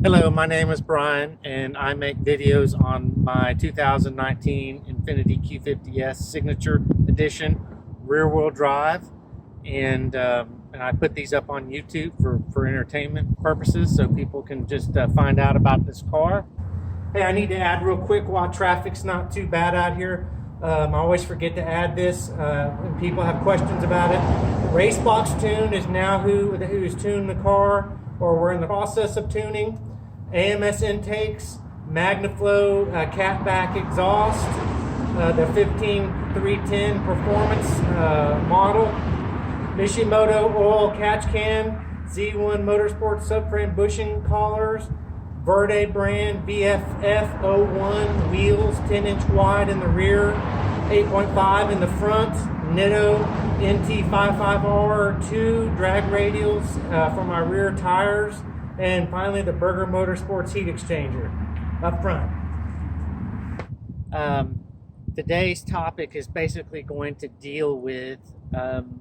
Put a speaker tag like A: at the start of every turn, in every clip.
A: Hello, my name is Brian, and I make videos on my 2019 Infiniti Q50S Signature Edition rear-wheel drive, and I put these up on YouTube for entertainment purposes, so people can just find out about this car. Hey, I need to add real quick while traffic's not too bad out here. I always forget to add this when people have questions about it. RaceBox Tune is now who's tuned the car, or we're in the process of tuning. AMS intakes, MagnaFlow catback exhaust, the 15310 performance model, Mishimoto oil catch can, Z1 Motorsports subframe bushing collars, Verde brand VFF01 wheels, 10-inch wide in the rear, 8.5 in the front, Nitto NT55R2 drag radials for my rear tires, and finally the Berger Motorsports heat exchanger up front. Today's topic is basically going to deal with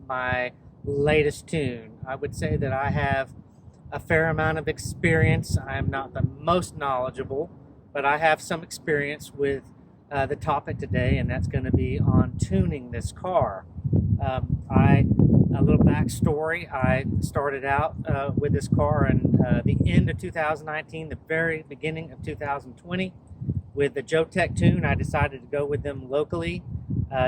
A: my latest tune. I would say that I have a fair amount of experience. I am not the most knowledgeable, but I have some experience with the topic today, and that's going to be on tuning this car. A little backstory: I started out with this car in the end of 2019, the very beginning of 2020, with the Jotech tune. I decided to go with them locally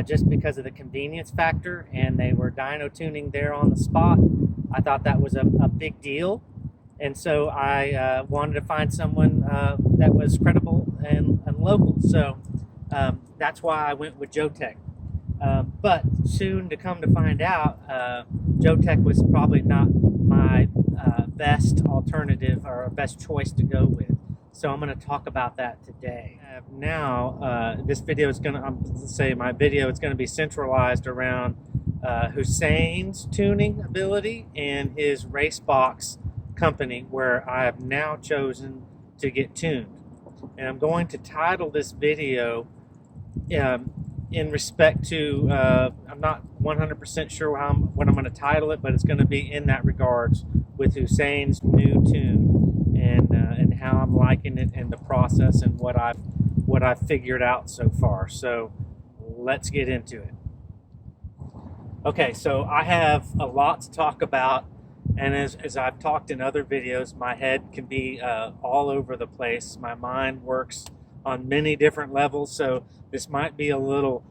A: just because of the convenience factor, and they were dyno tuning there on the spot. I thought that was a big deal, and so I wanted to find someone that was credible and local. So that's why I went with Jotech. But soon to come to find out, Jotech was probably not my best alternative or best choice to go with. So I'm going to talk about that today. Now, this video is going to, my video is going to be centralized around Hussain's tuning ability and his RaceBox company, where I have now chosen to get tuned. And I'm going to title this video in respect to, I'm not 100% sure what I'm going to title it, but it's going to be in that regards with Hussain's new tune and how I'm liking it and the process and what I've figured out so far. So let's get into it. Okay, so I have a lot to talk about, and as I've talked in other videos, my head can be all over the place. My mind works on many different levels, so this might be a little,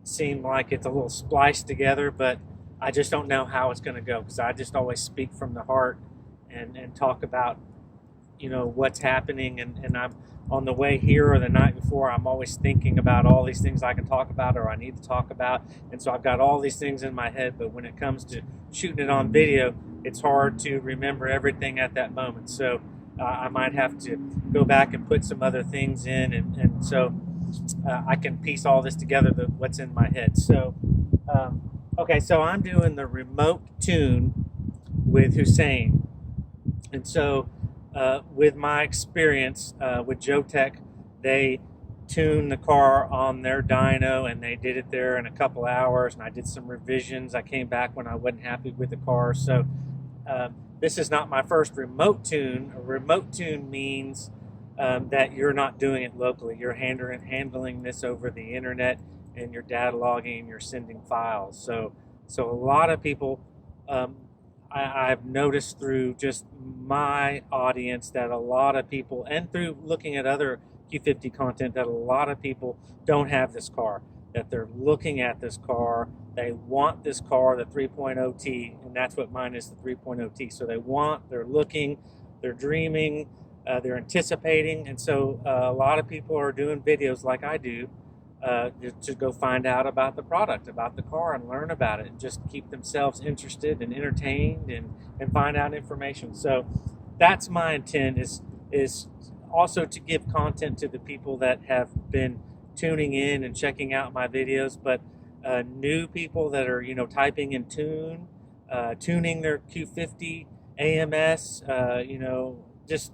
A: seem like it's a little spliced together, but I just don't know how it's going to go, because I just always speak from the heart and talk about, what's happening, and I'm on the way here or the night before, I'm always thinking about all these things I can talk about or I need to talk about, and so I've got all these things in my head, but when it comes to shooting it on video, it's hard to remember everything at that moment. So I might have to go back and put some other things in, and so I can piece all this together, what's in my head. So, okay, so I'm doing the remote tune with Hussain. And so with my experience with Jotech, they tuned the car on their dyno, and they did it there in a couple hours, and I did some revisions. I came back when I wasn't happy with the car. So this is not my first remote tune. A remote tune means that you're not doing it locally. You're handling this over the internet, and you're data logging, and you're sending files. So a lot of people, I've noticed through just my audience that a lot of people, and through looking at other Q50 content, that a lot of people don't have this car, that they're looking at this car. They want this car, the 3.0T, and that's what mine is, the 3.0T. So they're looking, they're dreaming, they're anticipating, and so a lot of people are doing videos like I do to go find out about the product, about the car, and learn about it, and just keep themselves interested and entertained and find out information. So that's my intent, is also to give content to the people that have been tuning in and checking out my videos, but new people that are typing in tune, tuning their Q50 AMS, just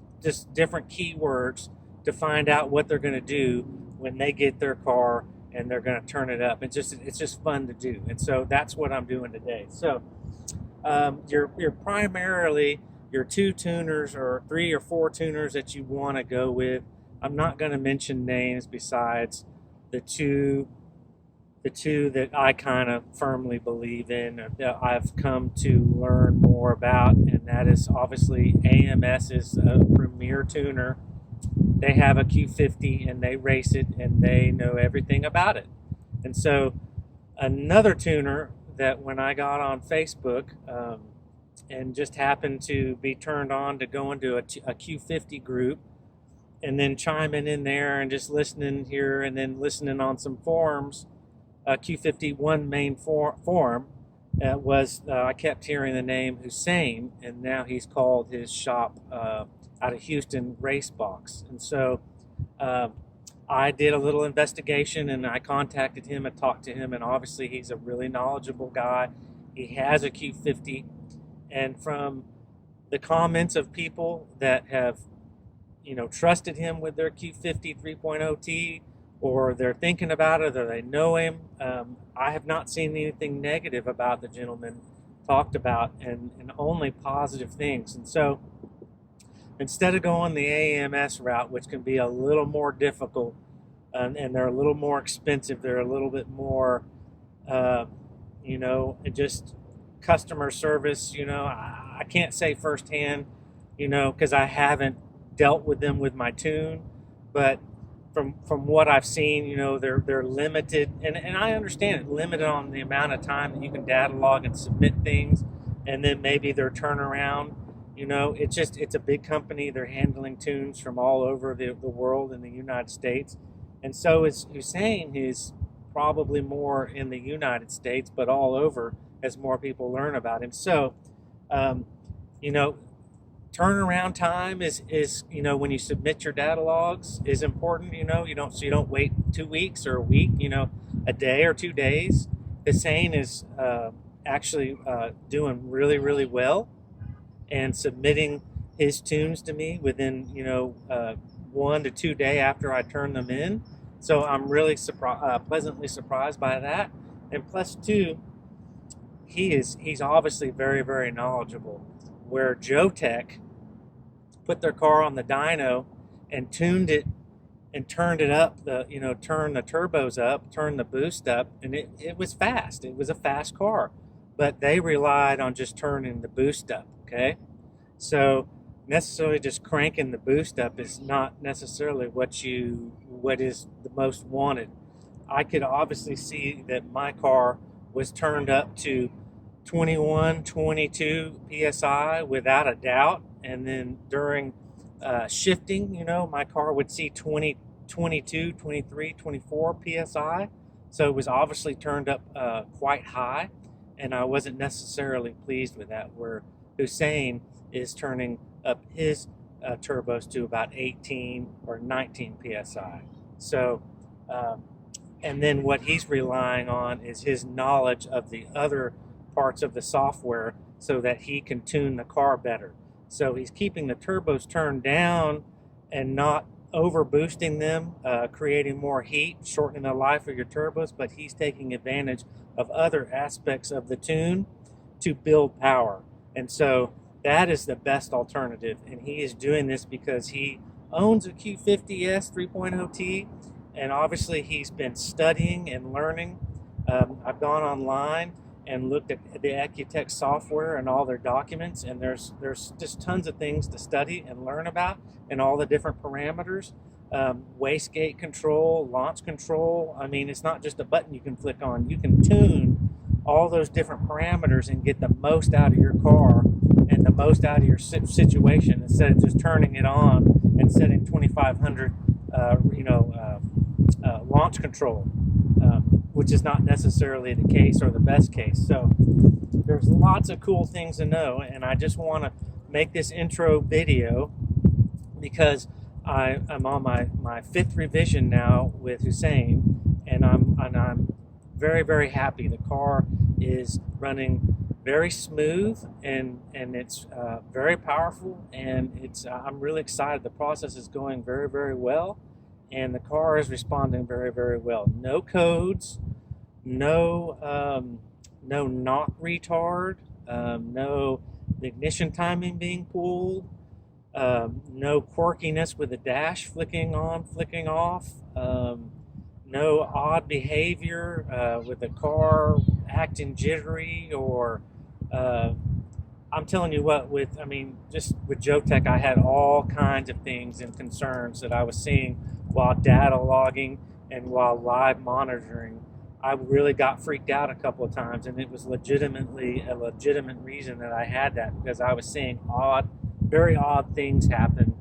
A: different keywords to find out what they're going to do when they get their car and they're going to turn it up. It's just fun to do, and so that's what I'm doing today. So you're primarily your 2 tuners or 3 or 4 tuners that you want to go with. I'm not going to mention names besides the two that I kind of firmly believe in, that I've come to learn more about, and that is obviously AMS is a premier tuner. They have a Q50 and they race it and they know everything about it. And so another tuner that when I got on Facebook and just happened to be turned on to go into a Q50 group and then chiming in there and just listening here and then listening on some forums, Q51 main forum was, I kept hearing the name Hussain, and now he's called his shop out of Houston RaceBox. And so I did a little investigation and I contacted him and talked to him, and obviously he's a really knowledgeable guy. He has a Q50, and from the comments of people that have, trusted him with their Q50 3.0T, or they're thinking about it, or they know him, I have not seen anything negative about the gentleman talked about, and only positive things. And so instead of going the AMS route, which can be a little more difficult, and they're a little more expensive, they're a little bit more, just customer service, I can't say firsthand, because I haven't dealt with them with my tune, but from what I've seen, they're limited, and I understand it, limited on the amount of time that you can data log and submit things, and then maybe their turnaround. It's a big company. They're handling tunes from all over the world in the United States. And so is Hussain. He's probably more in the United States, but all over as more people learn about him. So, turnaround time is when you submit your data logs is important. You don't wait 2 weeks or a week. A day or 2 days. Hussain is actually doing really, really well and submitting his tunes to me within 1 to 2 days after I turn them in. So I'm really pleasantly surprised by that. And plus two, he's obviously very, very knowledgeable. Where Joe Tech put their car on the dyno and tuned it and turned it up, turned the turbos up, turned the boost up, and it was fast. It was a fast car, but they relied on just turning the boost up. Okay, so necessarily just cranking the boost up is not necessarily what is the most wanted. I could obviously see that my car was turned up to 21, 22 PSI without a doubt, and then during shifting, my car would see 20, 22, 23, 24 PSI. So it was obviously turned up quite high, and I wasn't necessarily pleased with that, where Hussain is turning up his turbos to about 18 or 19 PSI. So, and then what he's relying on is his knowledge of the other parts of the software so that he can tune the car better. So he's keeping the turbos turned down and not over boosting them, creating more heat, shortening the life of your turbos, but he's taking advantage of other aspects of the tune to build power. And so that is the best alternative, and he is doing this because he owns a Q50S 3.0T, and obviously he's been studying and learning. I've gone online and looked at the Accutech software and all their documents, and there's just tons of things to study and learn about, and all the different parameters, wastegate control, launch control. I mean, it's not just a button you can flick on. You can tune all those different parameters and get the most out of your car and the most out of your situation, instead of just turning it on and setting 2500 launch control, which is not necessarily the case or the best case. So there's lots of cool things to know, and I just want to make this intro video because I'm on my 5th revision now with Hussain, and I'm very, very happy. The car is running very smooth, and it's very powerful, and I'm really excited. The process is going very, very well, and the car is responding very, very well. No codes, no knock retard, no the ignition timing being pulled, no quirkiness with the dash flicking on, flicking off, no odd behavior with the car acting jittery or I'm telling you what, just with Jotech, I had all kinds of things and concerns that I was seeing while data logging and while live monitoring. I really got freaked out a couple of times, and it was legitimately a legitimate reason that I had that, because I was seeing very odd things happen,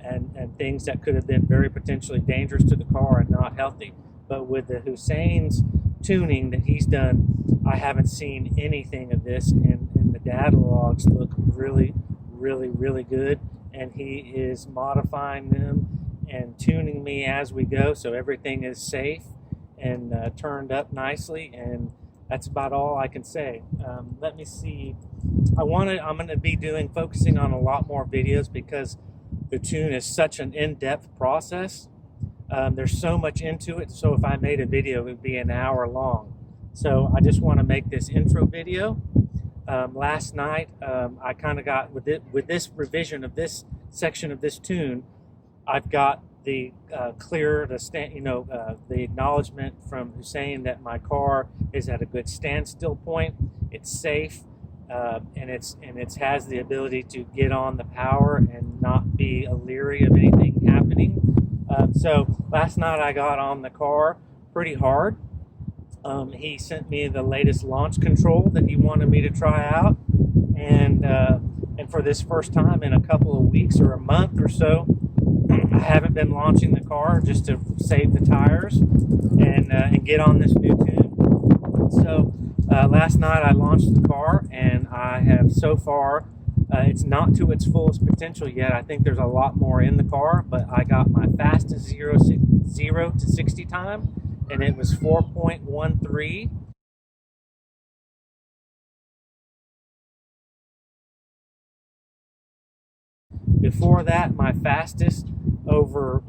A: and things that could have been very potentially dangerous to the car and not healthy. But with the Hussain's tuning that he's done, I haven't seen anything of this, and the data logs look really, really, really good, and he is modifying them and tuning me as we go, so everything is safe and turned up nicely, and that's about all I can say. Let me see. I'm going to be focusing on a lot more videos, because the tune is such an in-depth process. There's so much into it, so if I made a video, it would be an hour long. So I just want to make this intro video. Last night, I kind of got with this revision of this section of this tune, I've got the the acknowledgement from Hussain that my car is at a good standstill point. It's safe, and it has the ability to get on the power and not be leery of anything happening. So last night I got on the car pretty hard. He sent me the latest launch control that he wanted me to try out, and for this first time in a couple of weeks or a month or so, I haven't been launching the car just to save the tires and get on this new tune. So last night I launched the car, and I have so far, it's not to its fullest potential yet. I think there's a lot more in the car, but I got my fastest 0 to 60 time, and it was 4.13. Before that, my fastest over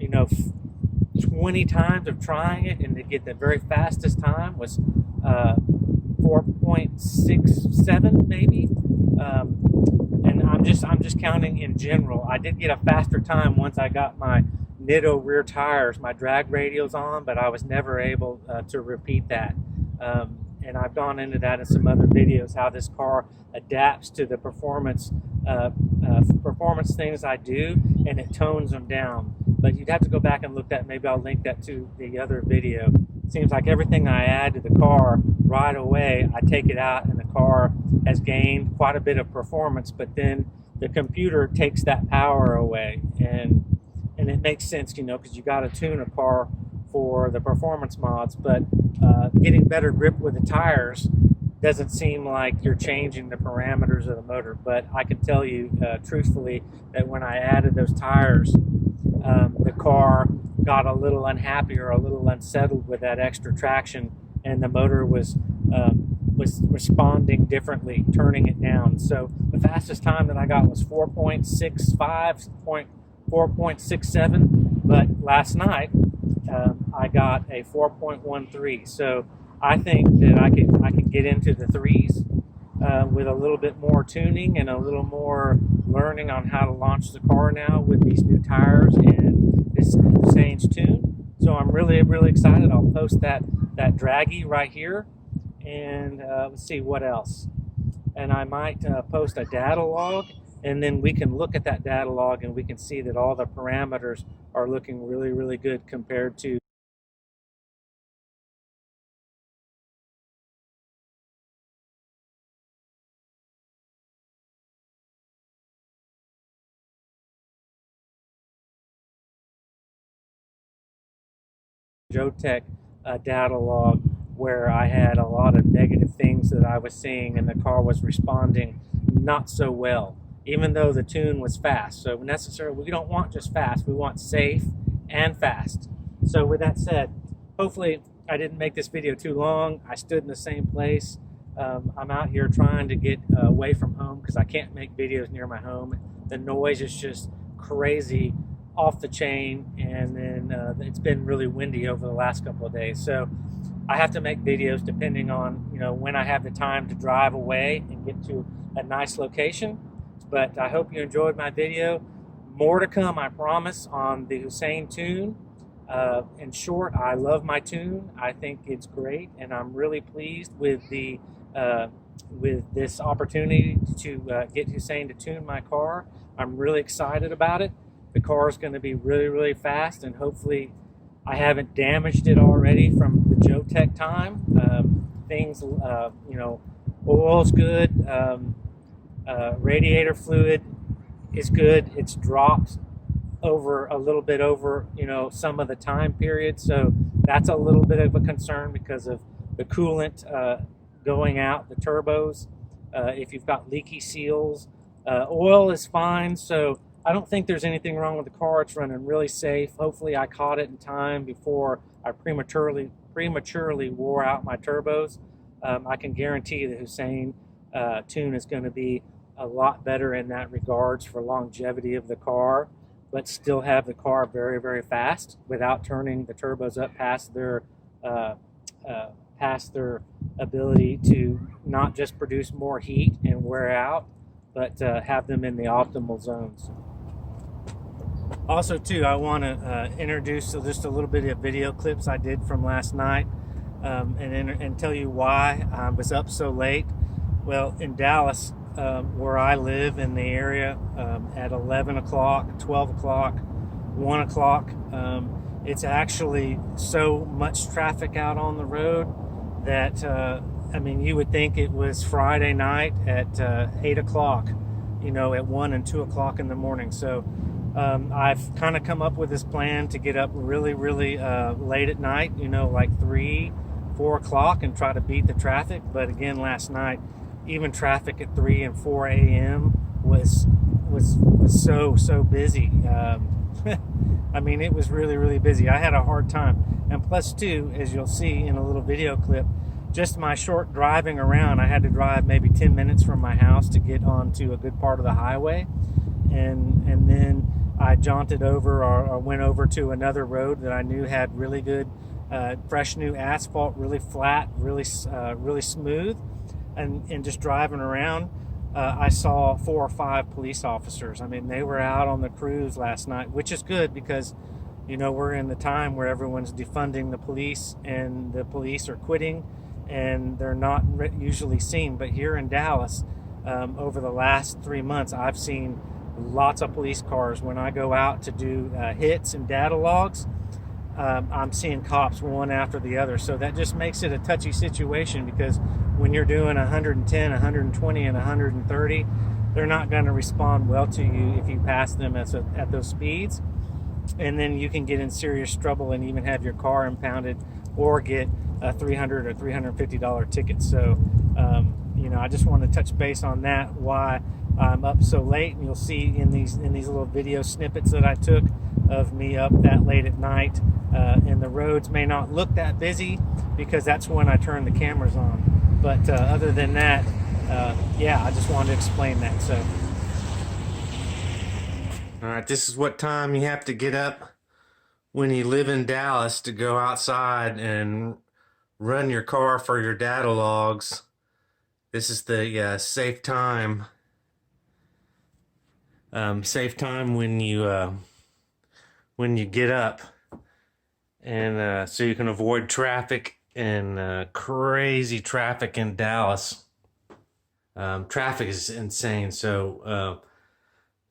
A: 20 times of trying it, and to get the very fastest time was 4.67 maybe. And I'm just counting in general. I did get a faster time once I got my Nitto rear tires, my drag radials on, but I was never able to repeat that. And I've gone into that in some other videos, how this car adapts to the performance things I do, and it tones them down. But you'd have to go back and look at, maybe I'll link that to the other video. It seems like everything I add to the car right away, I take it out and the car has gained quite a bit of performance, but then the computer takes that power away, and it makes sense, because you got to tune a car for the performance mods, but getting better grip with the tires doesn't seem like you're changing the parameters of the motor. But I can tell you truthfully that when I added those tires, the car got a little unhappy or a little unsettled with that extra traction, and the motor was responding differently, turning it down. So the fastest time that I got was 4.65, 4.67, but last night I got a 4.13. So I think that I could get into the threes with a little bit more tuning and a little more learning on how to launch the car now with these new tires and this Hussain's tune. So I'm really, really excited. I'll post that draggy right here, and let's see what else. And I might post a data log, and then we can look at that data log and we can see that all the parameters are looking really, really good compared to Jotech data log, where I had a lot of negative things that I was seeing, and the car was responding not so well, even though the tune was fast. So necessarily, we don't want just fast, we want safe and fast. So with that said, hopefully I didn't make this video too long. I stood in the same place. I'm out here trying to get away from home because I can't make videos near my home. The noise is just crazy, off the chain, and then it's been really windy over the last couple of days. So I have to make videos depending on when I have the time to drive away and get to a nice location. But I hope you enjoyed my video. More to come, I promise, on the Hussain tune. In short, I love my tune. I think it's great, and I'm really pleased with this opportunity to get Hussain to tune my car. I'm really excited about it. The car is going to be really, really fast, and hopefully I haven't damaged it already from the Joe Tech time. Things, oil's good. Radiator fluid is good. It's dropped over a little bit over, some of the time period. So that's a little bit of a concern because of the coolant going out, the turbos. If you've got leaky seals, oil is fine. So I don't think there's anything wrong with the car. It's running really safe. Hopefully I caught it in time before I prematurely wore out my turbos. I can guarantee the Hussain tune is going to be a lot better in that regards for longevity of the car, but still have the car very, very fast without turning the turbos up past their ability to not just produce more heat and wear out, but have them in the optimal zones. Also, too, I want to introduce just a little bit of video clips I did from last night, and tell you why I was up so late. Well, in Dallas, where I live in the area, at 11 o'clock, 12 o'clock, 1 o'clock, it's actually so much traffic out on the road that, you would think it was Friday night at 8 o'clock, at 1 and 2 o'clock in the morning. So I've kind of come up with this plan to get up really, really late at night, like 3, 4 o'clock, and try to beat the traffic. But again, last night, even traffic at 3 and 4 a.m. was so busy. It was really, really busy. I had a hard time. And plus, too, as you'll see in a little video clip, just my short driving around, I had to drive maybe 10 minutes from my house to get onto a good part of the highway. And then I jaunted over or went over to another road that I knew had really good, fresh new asphalt, really flat, really smooth. And just driving around, I saw 4 or 5 police officers. They were out on the cruise last night, which is good because, we're in the time where everyone's defunding the police and the police are quitting and they're not usually seen. But here in Dallas, over the last 3 months, I've seen lots of police cars. When I go out to do hits and data logs, I'm seeing cops one after the other. So that just makes it a touchy situation because when you're doing 110, 120, and 130, they're not going to respond well to you if you pass them at those speeds. And then you can get in serious trouble and even have your car impounded or get a $300 or $350 ticket. So, I just want to touch base on that, why I'm up so late. And you'll see in these little video snippets that I took of me up that late at night. And the roads may not look that busy because that's when I turn the cameras on. But other than that, I just wanted to explain that. So, all right, this is what time you have to get up when you live in Dallas to go outside and run your car for your data logs. This is the safe time. Safe time when you get up, and so you can avoid traffic and crazy traffic in Dallas. Traffic is insane. So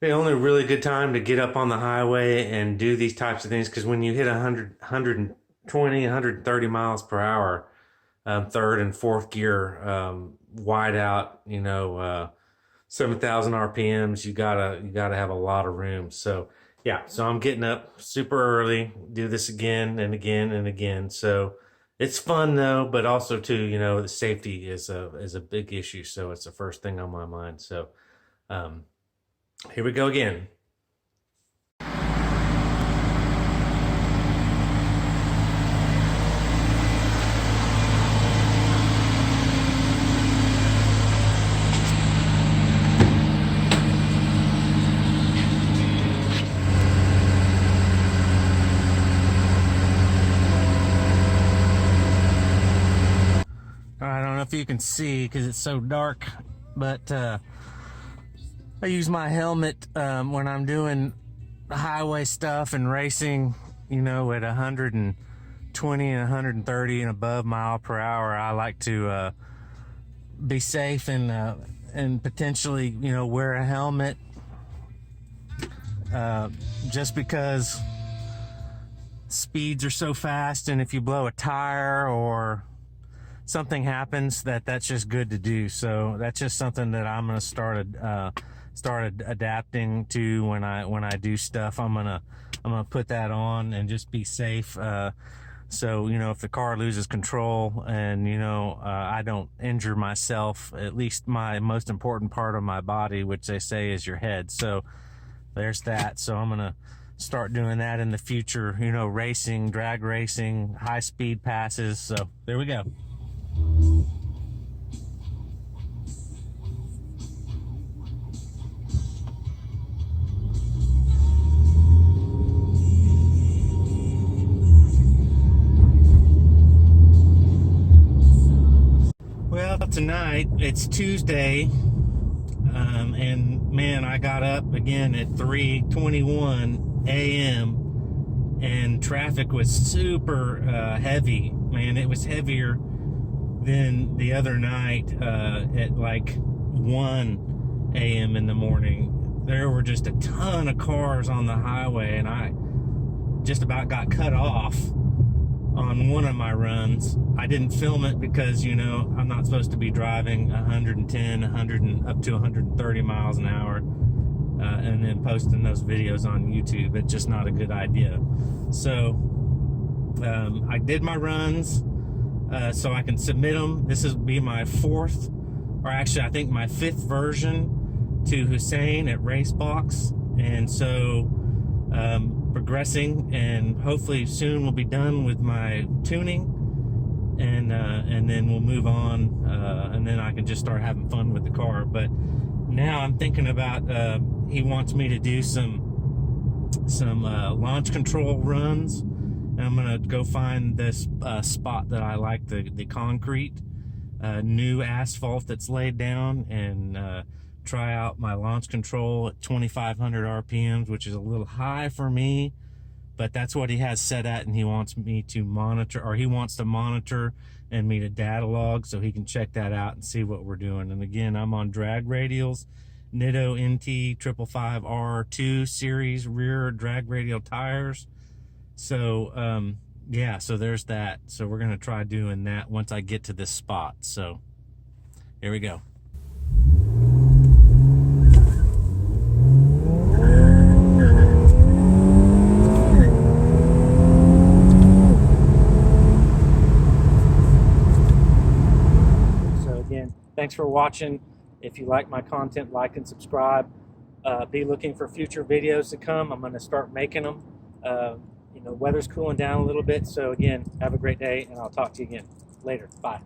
A: the only really good time to get up on the highway and do these types of things, because when you hit 100, 120, 130 miles per hour, third and fourth gear, wide out, 7,000 RPMs, you gotta have a lot of room. So so I'm getting up super early, do this again and again and again. So it's fun though, but also too, the safety is a big issue. So it's the first thing on my mind. So here we go again. I don't know if you can see because it's so dark, but I use my helmet when I'm doing highway stuff and racing, you know, at 120 and 130 and above mile per hour. I like to be safe and potentially, you know, wear a helmet just because speeds are so fast, and if you blow a tire or something happens, that's just good to do. So that's just something that I'm gonna start adapting to when I do stuff. I'm gonna put that on and just be safe. So, you know, if the car loses control and, you know, I don't injure myself, at least my most important part of my body, which they say is your head. So there's that. So I'm gonna start doing that in the future, you know, racing, drag racing, high speed passes. So there we go. Well, tonight it's Tuesday, and man, I got up again at 3:21 a.m. and traffic was super heavy. Man, it was heavier than the other night at like 1 a.m. in the morning. There were just a ton of cars on the highway, and I just about got cut off on one of my runs. I didn't film it because, you know, I'm not supposed to be driving 110, 100 and up to 130 miles an hour and then posting those videos on YouTube. It's just not a good idea. So I did my runs so I can submit them. This will be my fourth, or actually I think my fifth version to Hussain at RaceBox. And so progressing, and hopefully soon we'll be done with my tuning, and then we'll move on, and then I can just start having fun with the car. But now I'm thinking about he wants me to do some launch control runs, and I'm gonna go find this spot that I like, the concrete new asphalt that's laid down, and try out my launch control at 2,500 RPMs, which is a little high for me, but that's what he has set at, and he wants me to monitor, or he wants to monitor and me to data log so he can check that out and see what we're doing. And again, I'm on drag radials, Nitto NT 555R2 series rear drag radial tires. So yeah, so there's that. So we're gonna try doing that once I get to this spot. So here we go. Thanks for watching. If you like my content, like and subscribe. Be looking for future videos to come. I'm going to start making them. You know, weather's cooling down a little bit. So again, have a great day, and I'll talk to you again later. Bye.